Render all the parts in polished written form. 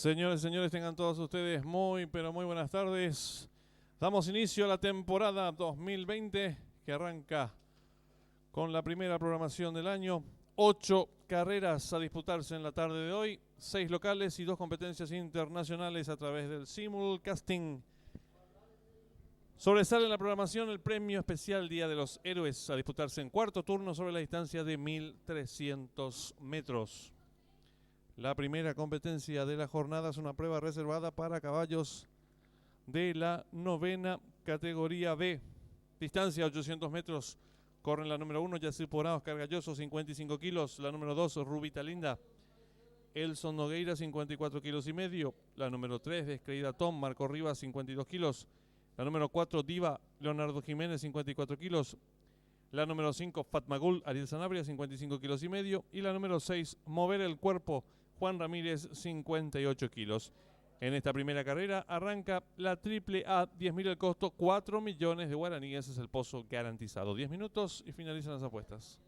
Señores y señores, tengan todos ustedes muy, pero muy buenas tardes. Damos inicio a la temporada 2020 que arranca con la primera programación del año. 8 carreras a disputarse en la tarde de hoy, 6 locales y 2 competencias internacionales a través del simulcasting. Sobresale en la programación el premio especial Día de los Héroes a disputarse en cuarto turno sobre la distancia de 1300 metros. La primera competencia de la jornada es una prueba reservada para caballos de la novena categoría B. Distancia 800 metros. Corren la número 1, Yacir Porá, Oscar Galloso, 55 kilos. La número 2, Rubita Linda, Elson Nogueira, 54 kilos y medio. La número 3, Descreída Tom, Marco Rivas, 52 kilos. La número 4, Diva, Leonardo Jiménez, 54 kilos. La número 5, Fatmagul, Ariel Sanabria, 55 kilos y medio. Y la número 6, Mover el Cuerpo, Juan Ramírez, 58 kilos. En esta primera carrera arranca la triple A, 10.000 el costo, 4 millones de guaraníes es el pozo garantizado. 10 minutos y finalizan las apuestas.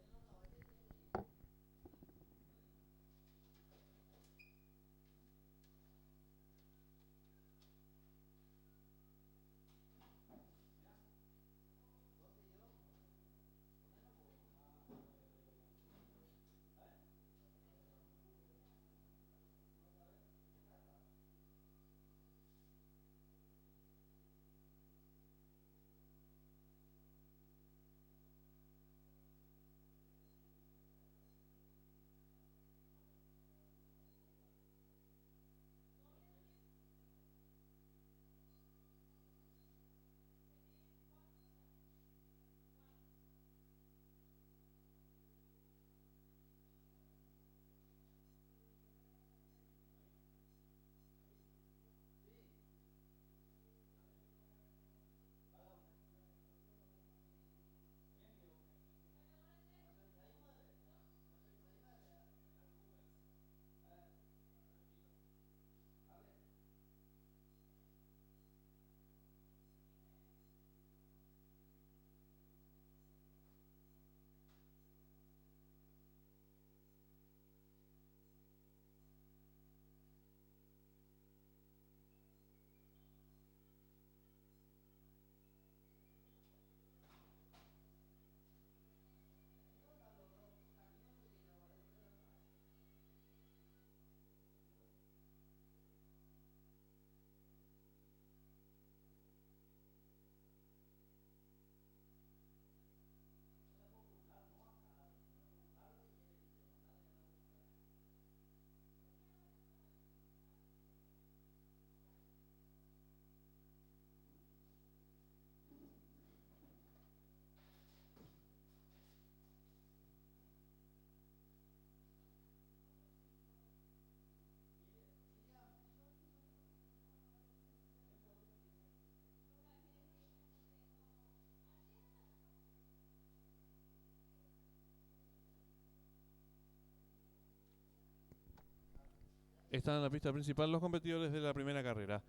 Están en la pista principal los competidores de la primera carrera.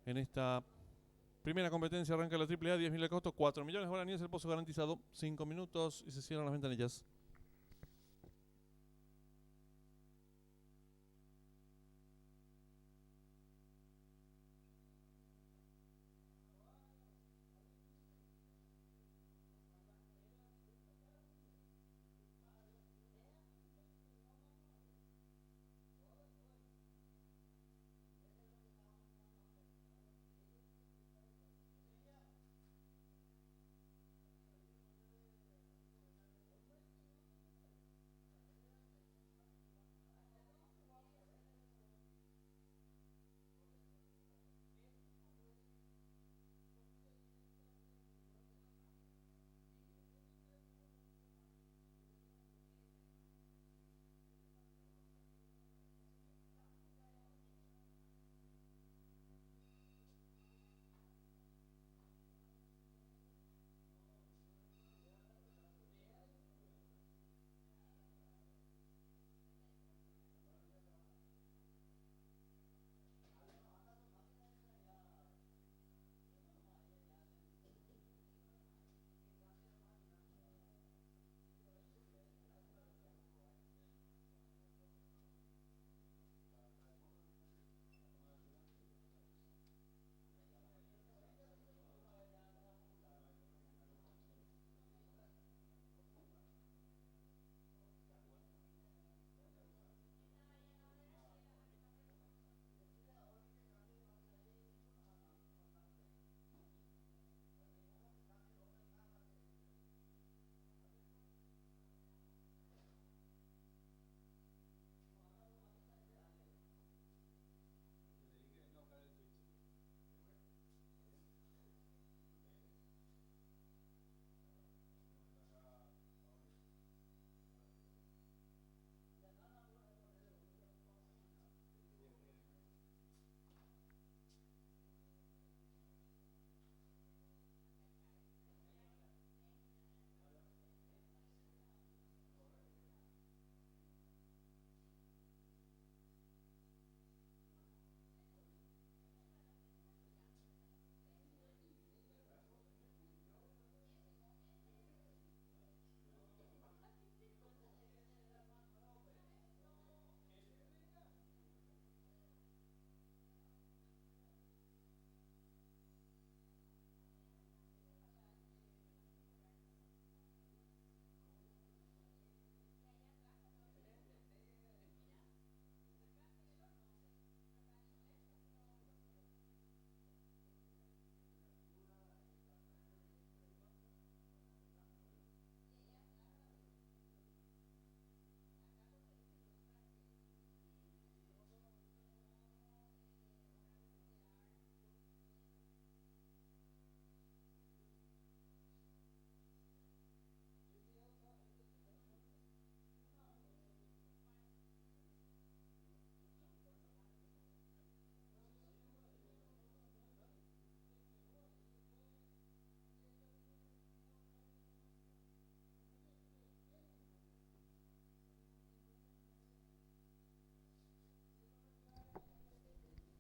En esta primera competencia arranca la triple A, 10.000 el costo, 4 millones de guaraníes el pozo garantizado. 5 minutos y se cierran las ventanillas.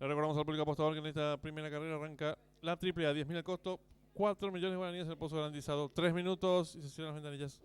Le recordamos al público apostador que en esta primera carrera arranca la triple A, 10.000 al costo, 4 millones de guaraníes el pozo garantizado. 3 minutos y se cierran las ventanillas.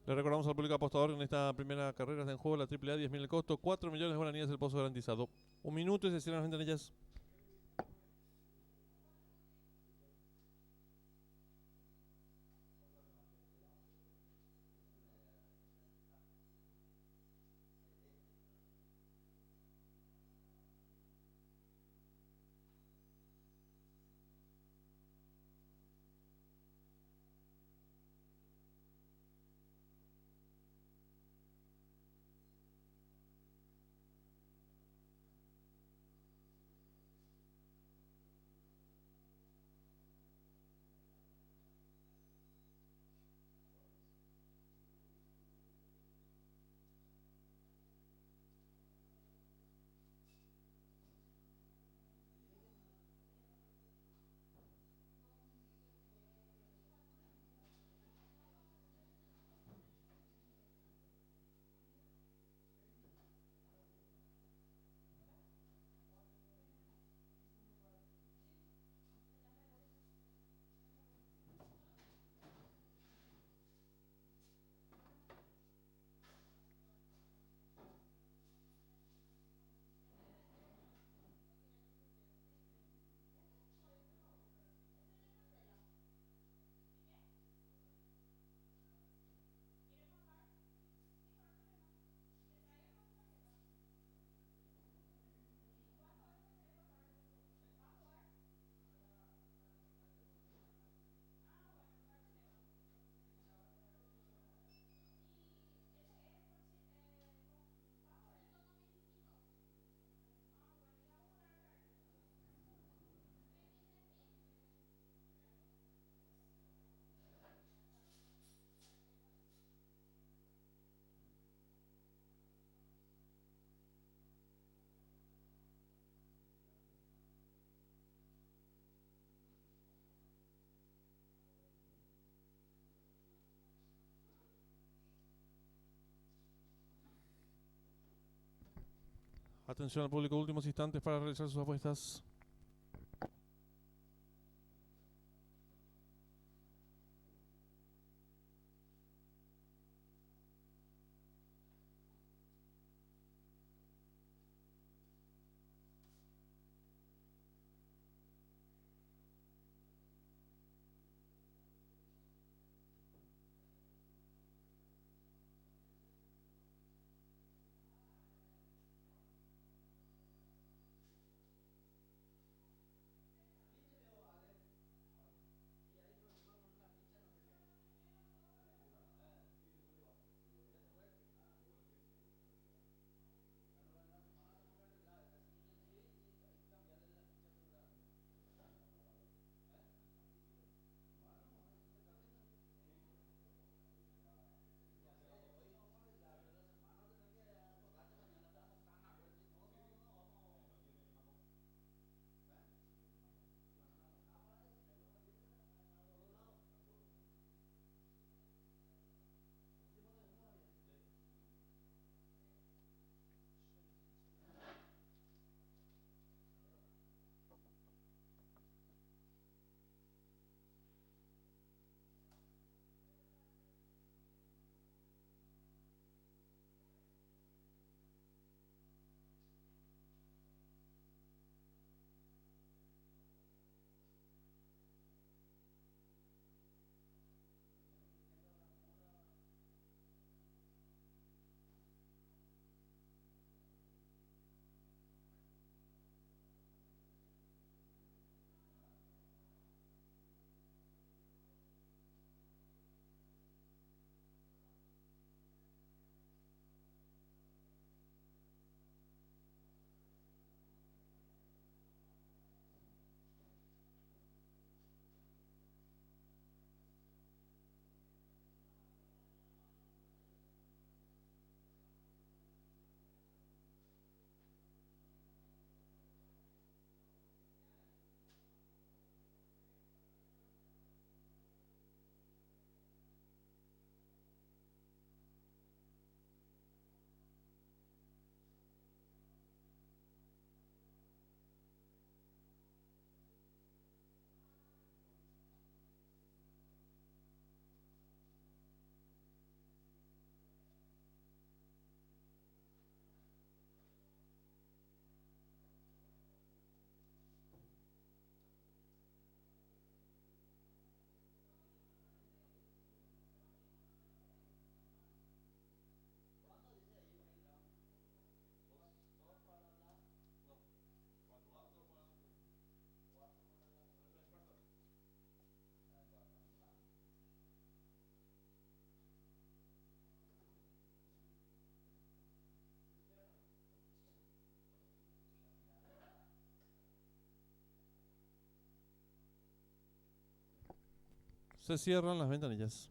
Le recordamos al público apostador que en esta primera carrera está en juego la triple A, 10.000 el costo, 4 millones de guaraníes el pozo garantizado. 1 minuto y se cierran las ventanillas. Atención al público, últimos instantes para realizar sus apuestas. Se cierran las ventanillas.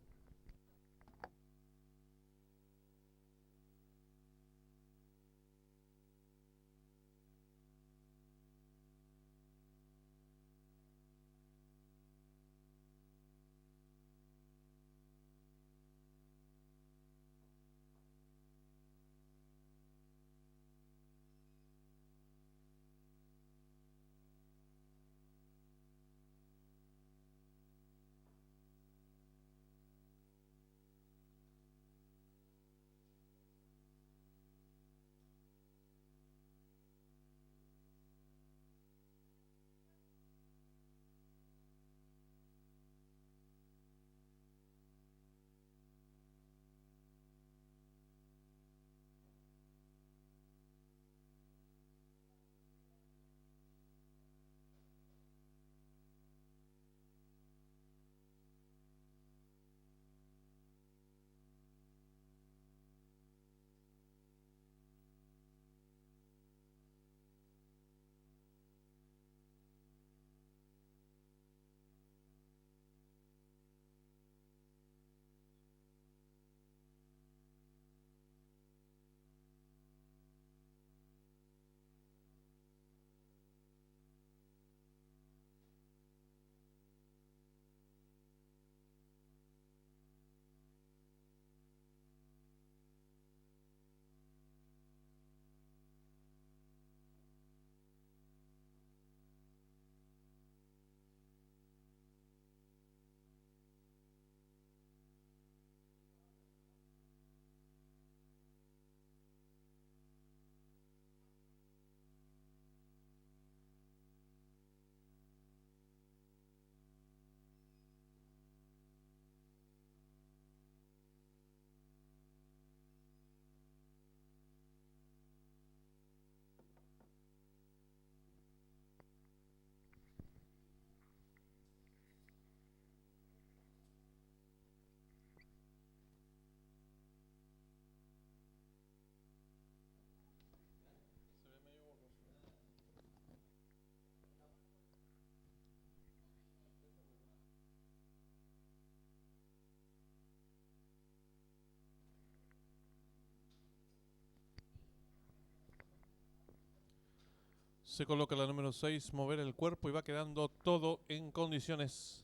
Se coloca la número 6, mover el cuerpo y va quedando todo en condiciones.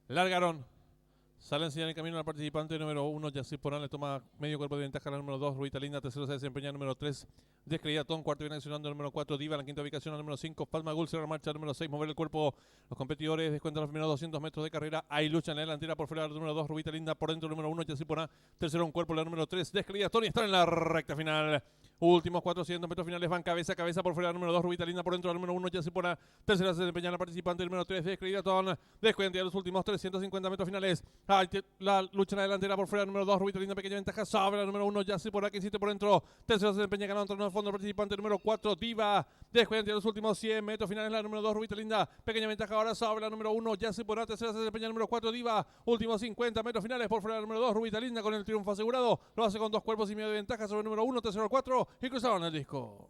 Largaron. Sale a enseñar el camino al participante número 1, Yacir Porán, le toma medio cuerpo de ventaja a la número 2, Ruita Linda, tercero se desempeña el número 3, Descreída Ton, cuarto viene accionando el número 4, Diva, en la quinta ubicación al número 5, Palma Gul, la marcha número 6, mover el cuerpo, los competidores descuentan los primeros 200 metros de carrera, hay lucha en la delantera por fuera del número 2, Ruita Linda, por dentro el número 1, Yacir Porán, tercero un cuerpo la número 3, Descreída Ton y están en la recta final. Últimos 400 metros finales van cabeza a cabeza por fuera del número 2, Rubita Linda por dentro del número 1, Yacir Porán, tercera se desempeña la participante, el número 3, Descreída Ton, descuenta ya los últimos 350 metros finales, la lucha en la delantera por fuera, número 2, Rubita Linda, pequeña ventaja sobre la número 1, Yacir por aquí, insiste por dentro, tercero se desempeña ganando en el fondo, participante número 4, Diva, descuenta los últimos 100 metros finales, la número 2, Rubita Linda, pequeña ventaja ahora sobre la número 1, Yacir por aquí, tercera se desempeña el número 4, Diva, últimos 50 metros finales por fuera, la número 2, Rubita Linda con el triunfo asegurado, lo hace con 2 cuerpos y medio de ventaja sobre el número 1, tercero 4 y cruzaron el disco.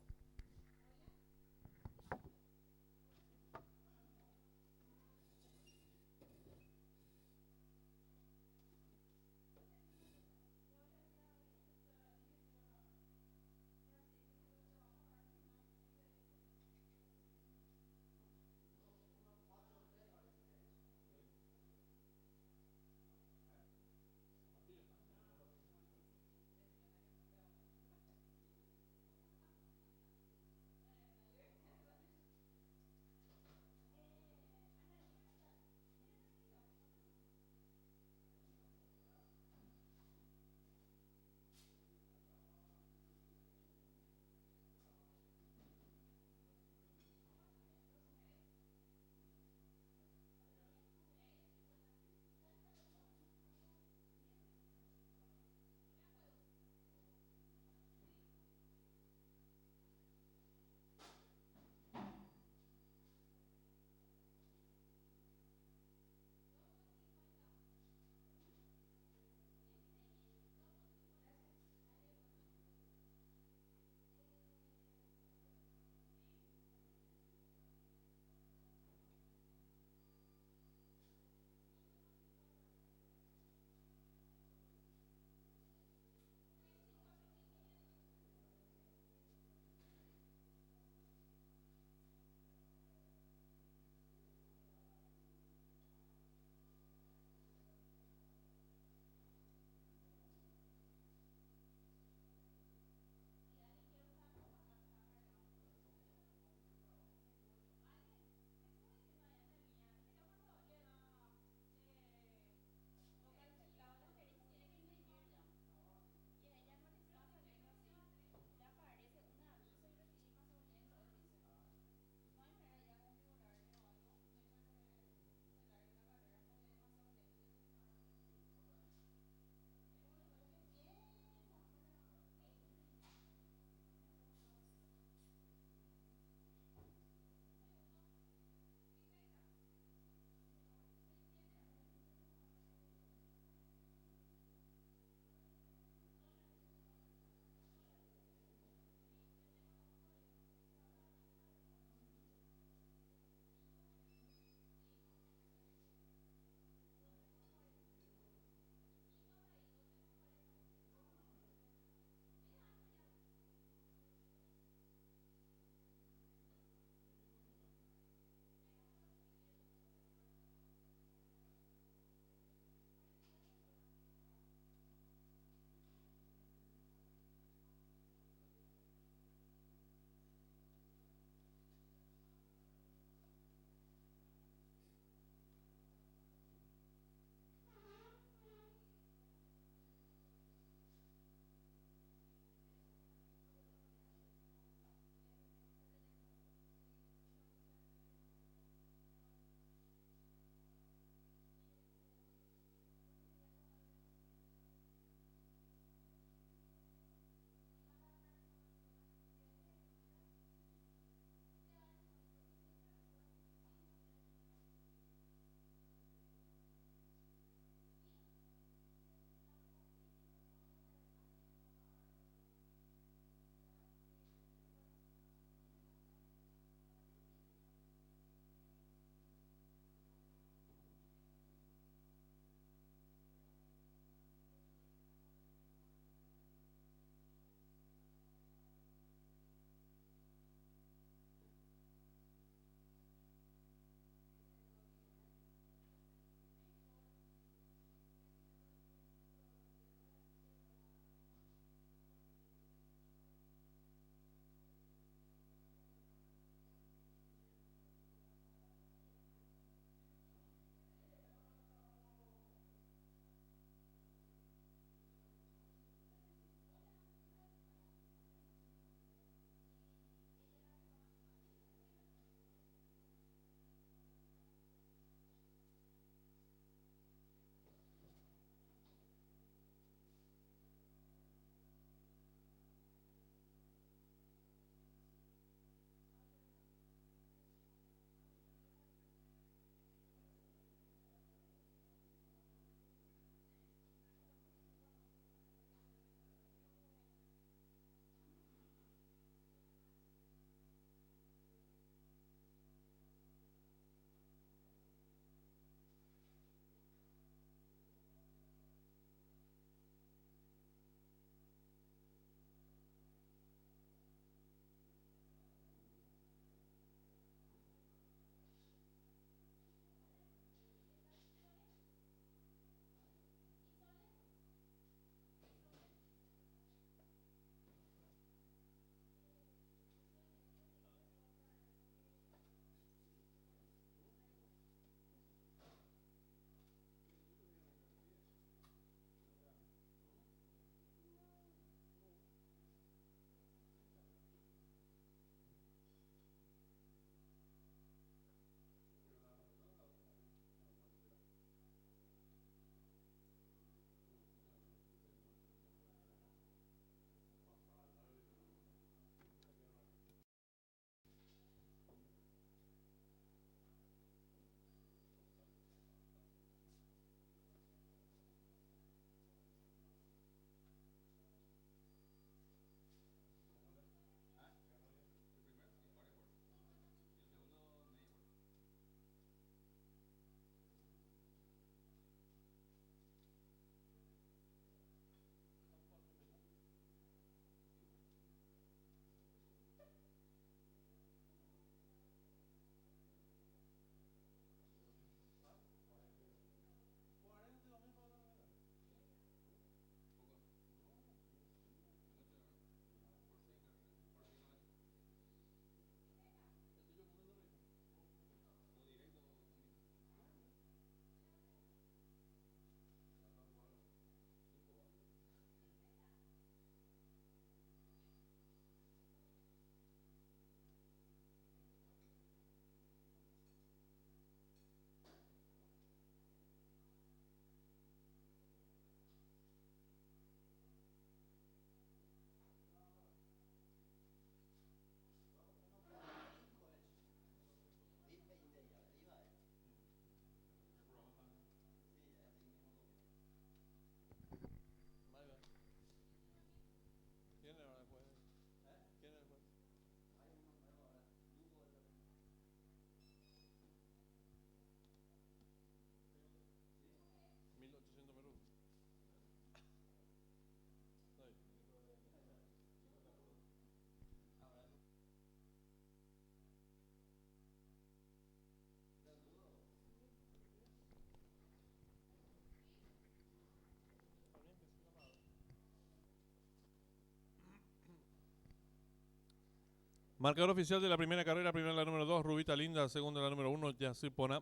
Marcador oficial de la primera carrera: primera la número 2, Rubita Linda; segunda la número 1, Yasipona;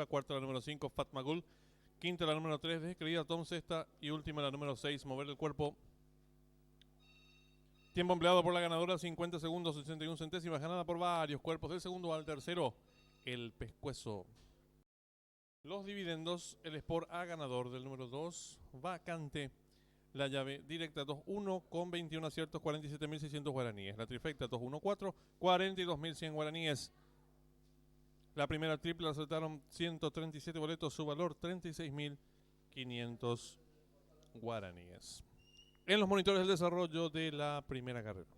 cuarta la número 5, Fatma Gul; quinta la número 3, Descreída Tom; sexta y última la número 6, Mover el Cuerpo. Tiempo empleado por la ganadora: 50 segundos 81 centésimas, ganada por varios cuerpos. Del segundo al tercero, el pescuezo. Los dividendos: el Sport A ganador del número 2, vacante. La llave directa 2-1 con 21 aciertos, 47.600 guaraníes. La trifecta 2-1-4, 42.100 guaraníes. La primera triple acertaron 137 boletos, su valor 36.500 guaraníes. En los monitores del desarrollo de la primera carrera.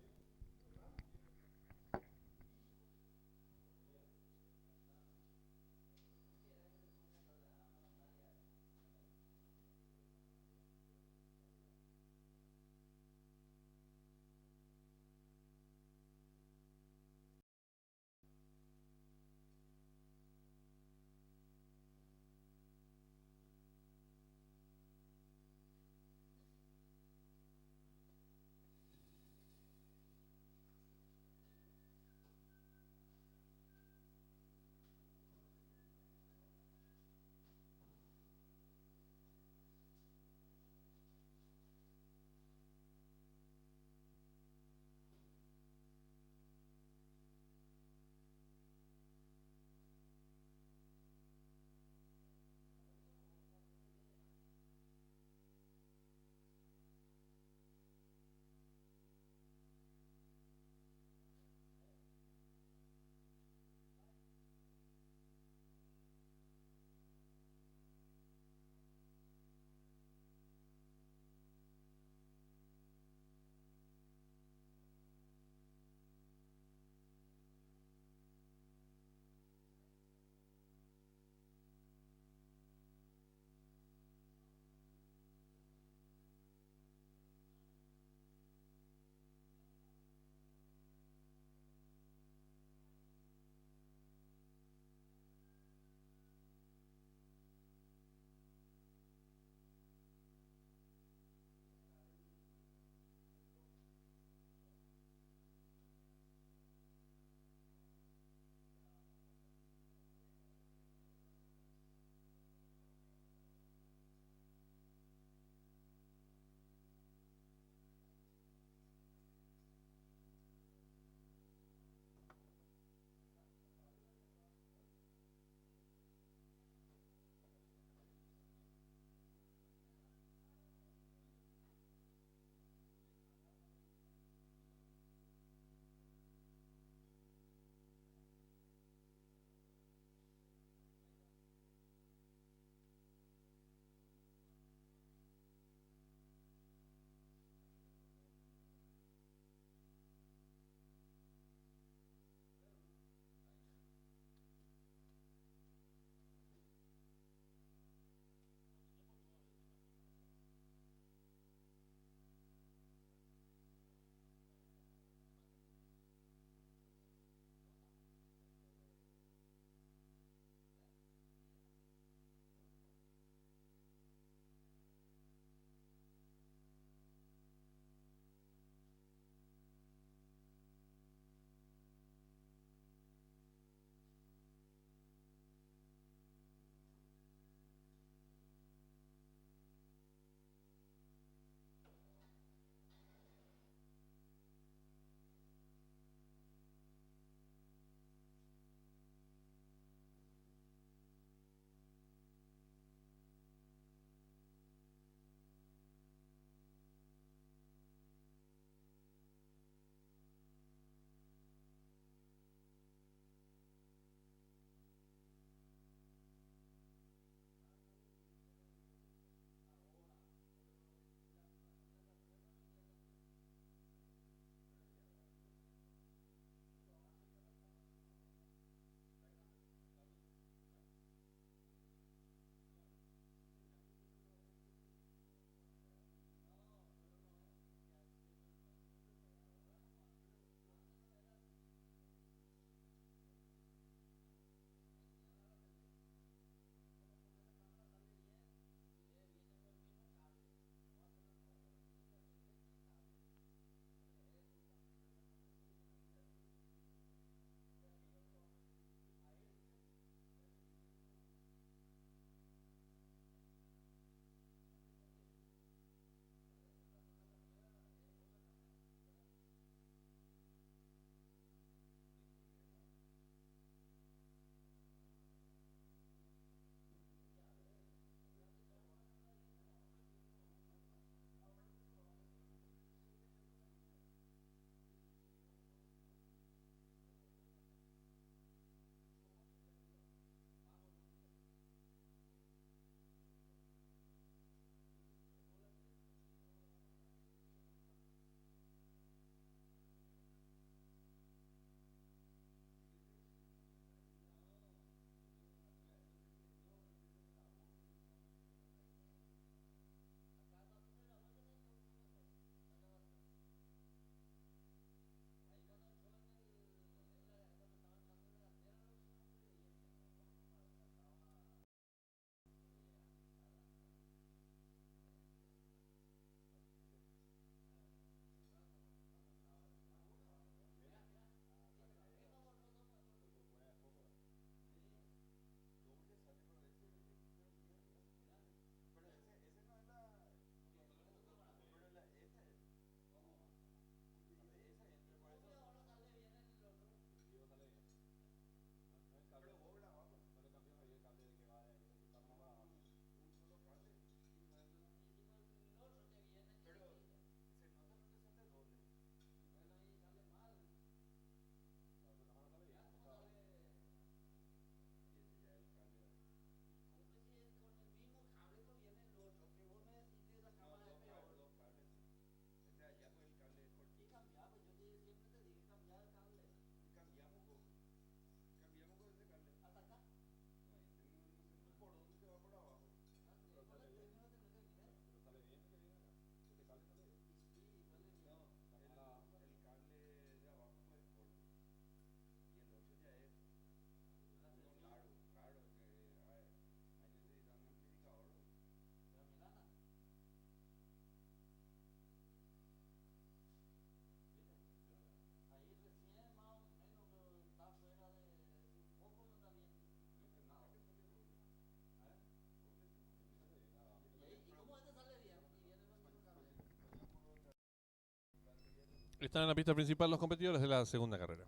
Están en la pista principal los competidores de la segunda carrera.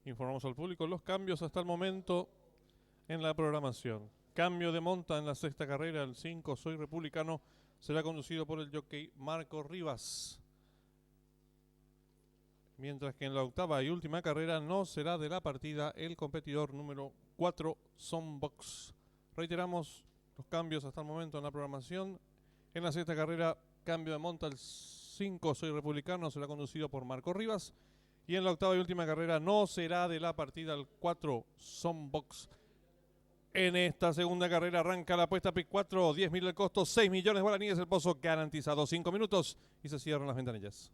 Informamos al público los cambios hasta el momento en la programación. Cambio de monta en la sexta carrera, el 5 Soy Republicano será conducido por el jockey Marco Rivas. Mientras que en la octava y última carrera no será de la partida el competidor número 4 Sonbox. Reiteramos los cambios hasta el momento en la programación. En la sexta carrera, cambio de monta, el 5 Soy Republicano será conducido por Marco Rivas. Y en la octava y última carrera no será de la partida el 4 Sonbox. En esta segunda carrera arranca la apuesta PIC 4, 10.000 el costo, 6 millones de guaraníes el pozo garantizado, 5 minutos y se cierran las ventanillas.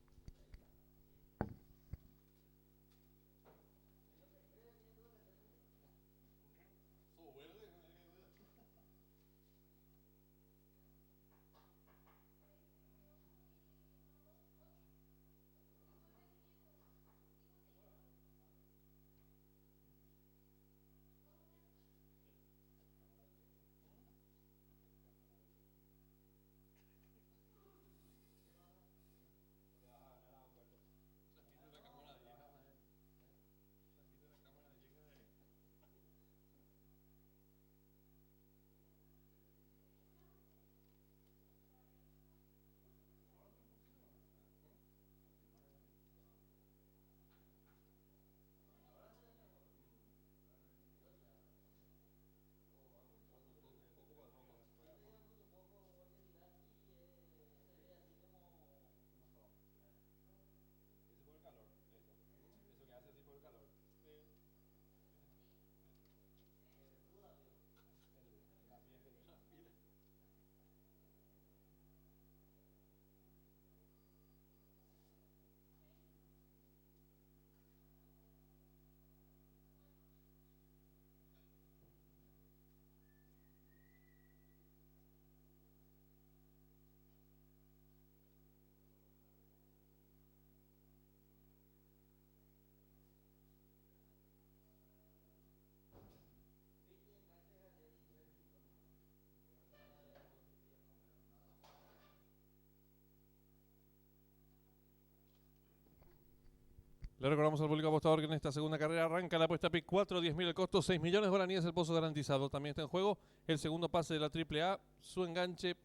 Le recordamos al público apostador que en esta segunda carrera arranca la apuesta PIC 4, 10.000 el costo, 6 millones de guaraníes el pozo garantizado. También está en juego el segundo pase de la AAA. Su enganche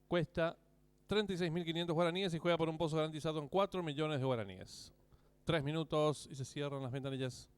cuesta 36.500 guaraníes y juega por un pozo garantizado en 4 millones de guaraníes. 3 minutos y se cierran las ventanillas.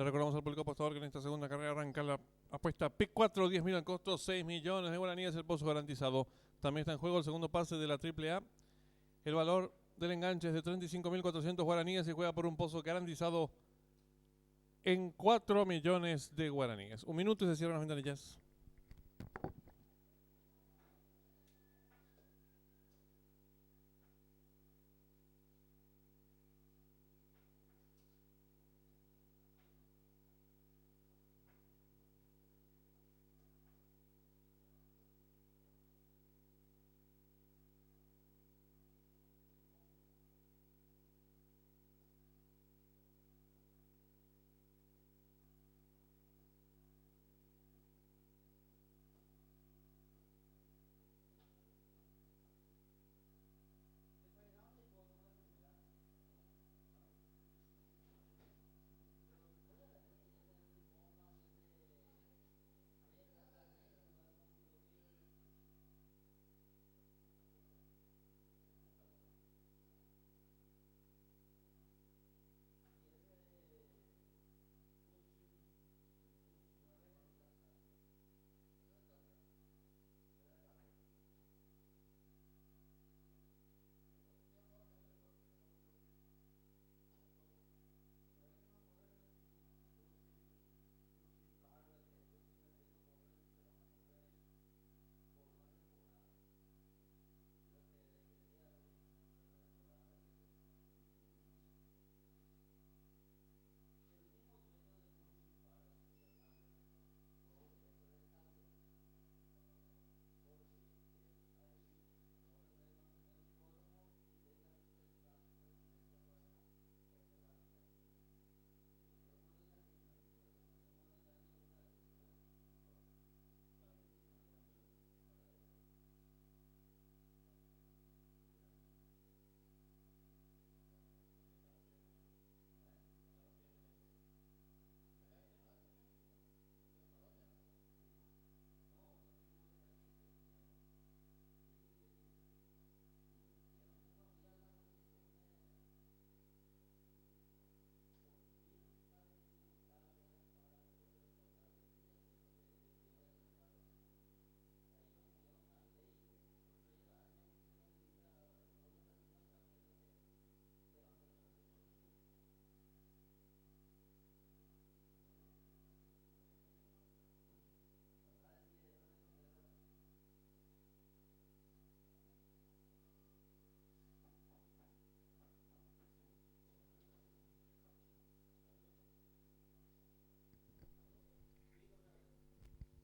Le recordamos al público apostador que en esta segunda carrera arranca la apuesta P4, 10.000 al costo, 6 millones de guaraníes, el pozo garantizado. También está en juego el segundo pase de la AAA. El valor del enganche es de 35.400 guaraníes y juega por un pozo garantizado en 4 millones de guaraníes. 1 minuto y se cierran las ventanillas.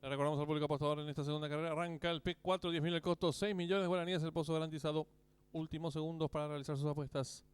Le recordamos al público apostador en esta segunda carrera. Arranca el P4, 10.000 el costo, 6 millones de guaraníes, el pozo garantizado. Últimos segundos para realizar sus apuestas.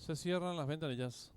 Se cierran las ventanillas.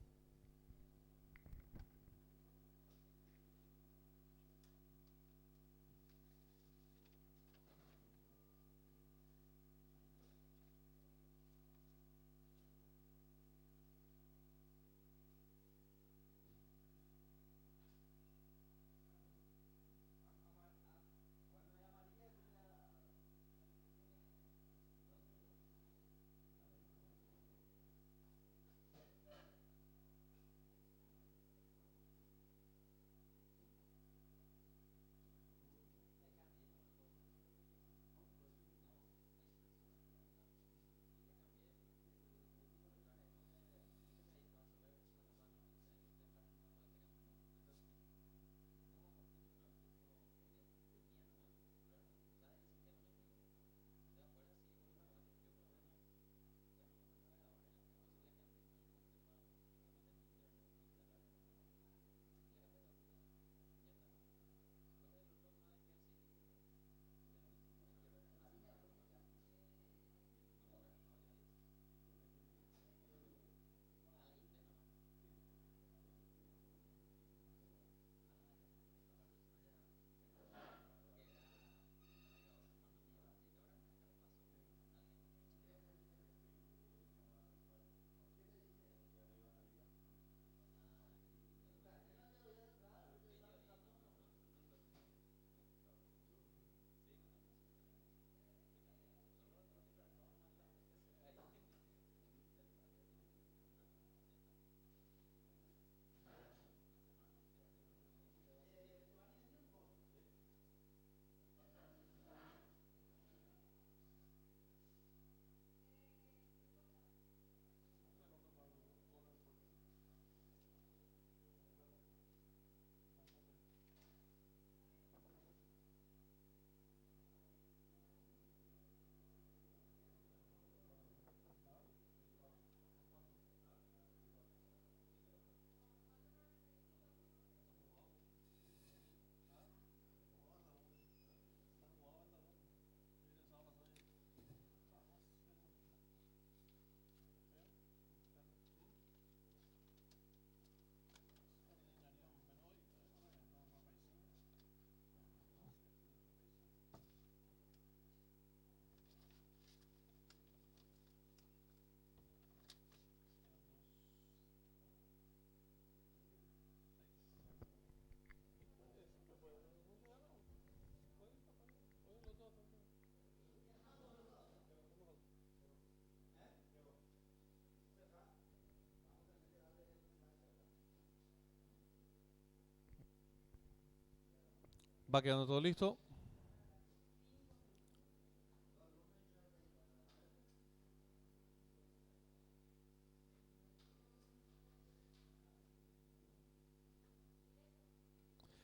Va quedando todo listo.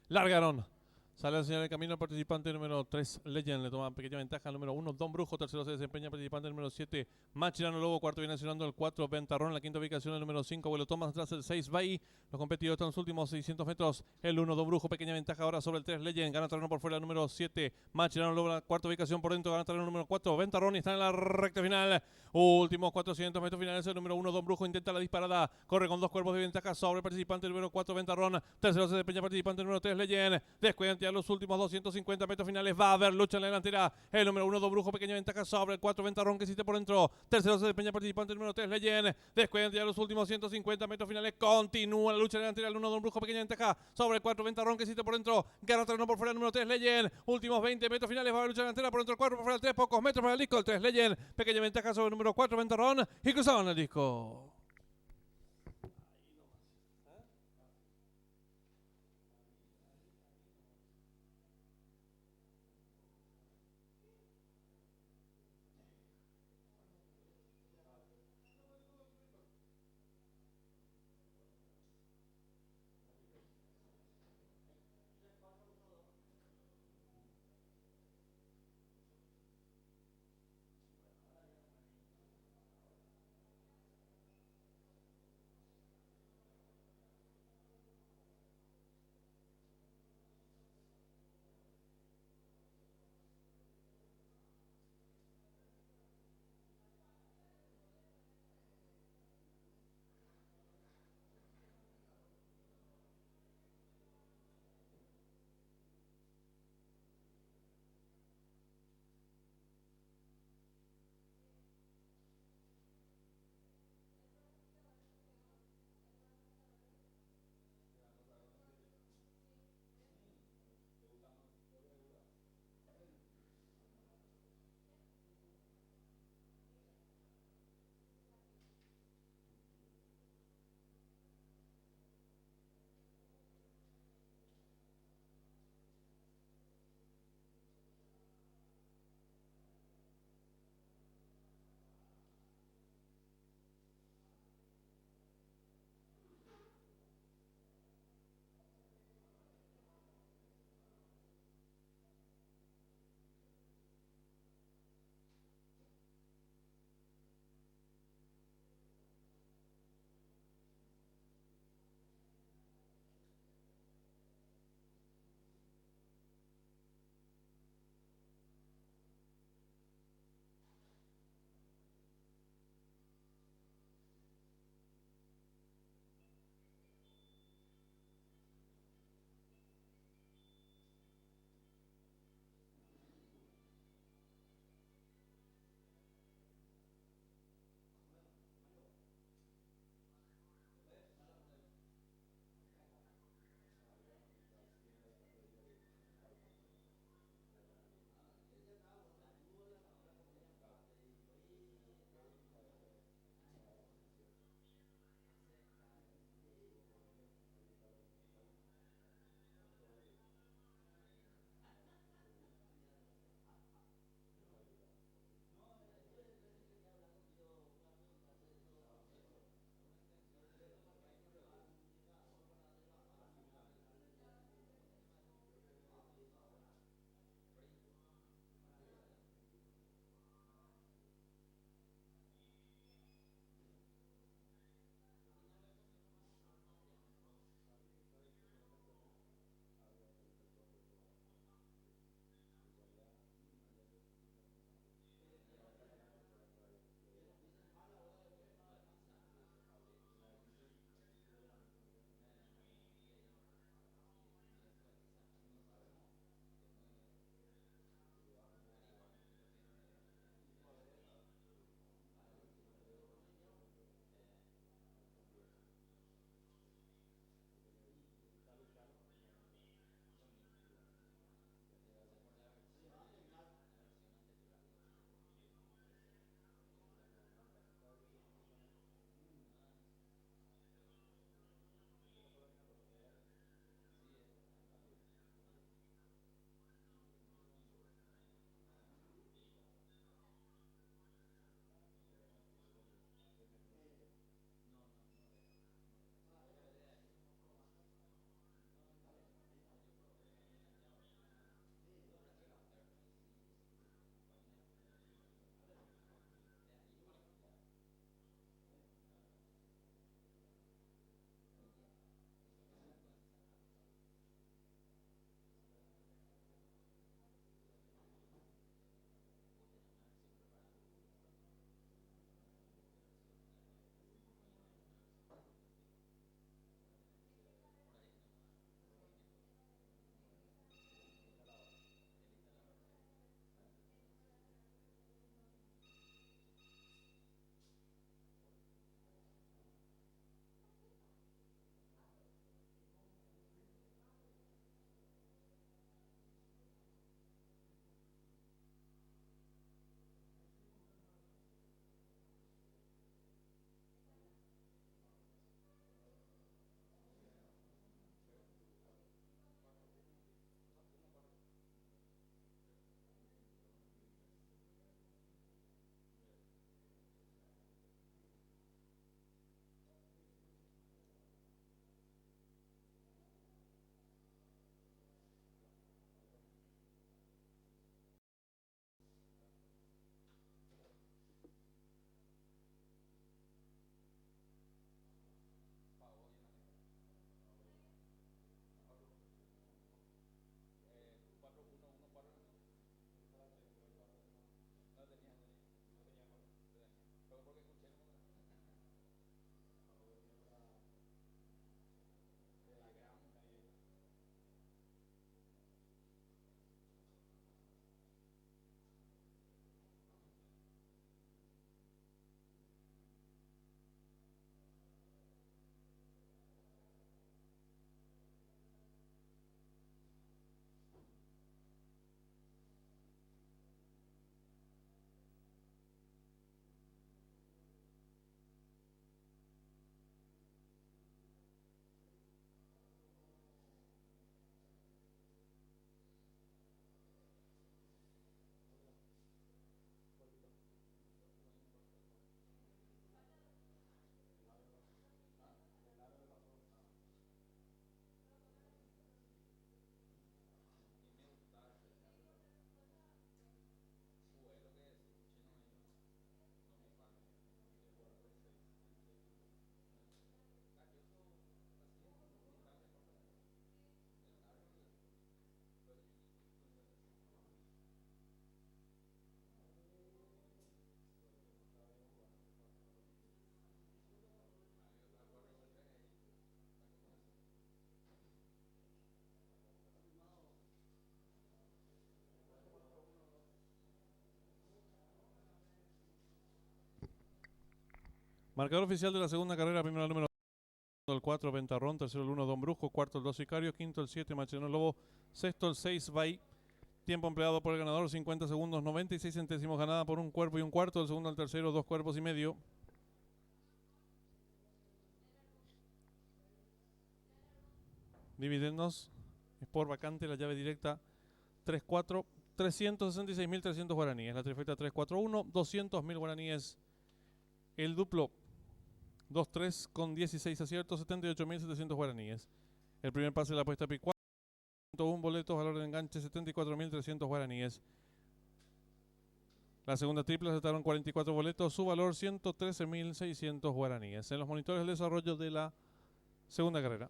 Largaron. Sale a enseñar el camino el participante número 3, Legend. Le toma pequeña ventaja al número 1, Don Brujo. Tercero se desempeña el participante número 7, Machirano Lobo. Cuarto viene accionando el 4, Ventarrón. La quinta ubicación el número 5, Vuelo Thomas. Atrás el 6, Bay. Los competidores están en los últimos 600 metros. El 1, Don Brujo. Pequeña ventaja ahora sobre el 3, Legend. Gana terreno por fuera el número 7, Machirano Lobo. La cuarta ubicación por dentro. Gana terreno el número 4, Ventarrón. Y está en la recta final. Últimos 400 metros finales. El número 1, Don Brujo. Intenta la disparada. Corre con dos cuerpos de ventaja sobre el participante número 4, Ventarrón. Tercero se desempeña el participante número 3, Legend. Descuidan ya los últimos 250 metros finales. Va a haber lucha en la delantera. El número 1, Don Brujo. Pequeña ventaja sobre el 4, Ventarrón, que existe por dentro. Tercero se desempeña el participante número 3, Legend. Descuidan ya los últimos 150 metros finales. Continúa la lucha en la delantera. El 1, Don Brujo. Pequeña ventaja sobre el 4, Ventarrón, que existe por dentro. Gana terreno por fuera el número 3, Legend. Últimos 20 metros finales. Va a haber lucha en la delantera. Por dentro el 4, por fuera el 3. Pocos metros para el disco. El 3, Legend. Pequeña ventaja sobre el número 4, Ventarrón. Y cruzaban el disco. Marcador oficial de la segunda carrera, primero el número el 4, Ventarrón, tercero el 1, Don Brusco, cuarto el 2, Sicario, quinto el 7, Machinón Lobo, sexto el 6, Bay. Tiempo empleado por el ganador, 50 segundos, 96 centésimos, ganada por un cuerpo y un cuarto, el segundo al tercero, 2 cuerpos y medio. Dividendos, es por vacante, la llave directa 3-4, 366.300 guaraníes. La trifecta 3-4-1, 200.000 guaraníes. El duplo 2-3 con 16 aciertos, 78.700 guaraníes. El primer pase de la apuesta Pi 4, 101 boletos, valor de enganche 74.300 guaraníes. La segunda triple aceptaron 44 boletos, su valor 113.600 guaraníes. En los monitores del desarrollo de la segunda carrera.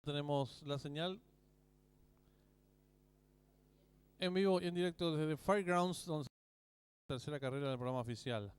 Tenemos la señal en vivo y en directo desde Fairgrounds, donde tercera carrera del programa oficial.